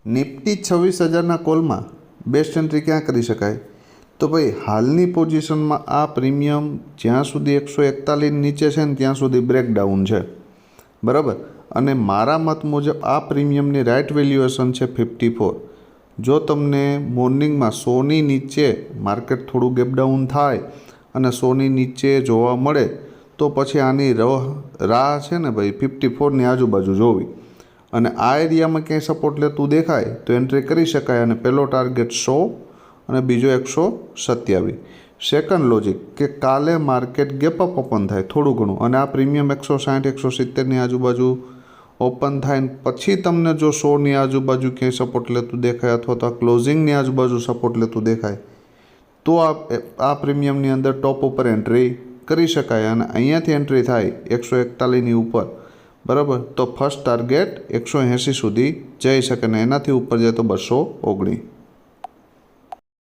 Nifty 26,000ના કોલમાં best entry ક્યાં કરી શકાય? તો ભાઈ હાલની પોઝિશનમાં આ પ્રીમિયમ જ્યાં સુધી 141 નીચે છે ને ત્યાં સુધી બ્રેકડાઉન છે, બરાબર. અને મારા મત મુજબ આ પ્રીમિયમની રાઇટ વેલ્યુએશન છે 54. જો તમને મોર્નિંગમાં 100ની નીચે માર્કેટ થોડું ગેપડાઉન થાય અને 100ની નીચે જોવા મળે તો પછી આની રાહ છે ને ભાઈ 54ની આજુબાજુ જોવી. અને આ એરિયામાં ક્યાંય સપોર્ટ લેતું દેખાય તો એન્ટ્રી કરી શકાય. અને પહેલો ટાર્ગેટ 100 અને બીજો 127. સેકન્ડ લોજિક કે કાલે માર્કેટ ગેપઅપ ઓપન થાય થોડું ઘણું અને આ પ્રીમિયમ 160 170ની આજુબાજુ ઓપન થાય ને પછી તમને જો 100ની આજુબાજુ ક્યાંય સપોર્ટ લેતું દેખાય અથવા તો આ ક્લોઝિંગની આજુબાજુ સપોર્ટ લેતું દેખાય તો આ પ્રીમિયમની અંદર ટોપ ઉપર એન્ટ્રી કરી શકાય. અને અહીંયાથી એન્ટ્રી થાય 141ની ઉપર, બરાબર, તો ફર્સ્ટ ટાર્ગેટ 180 સુધી જઈ શકે ને એનાથી ઉપર જાય તો 219.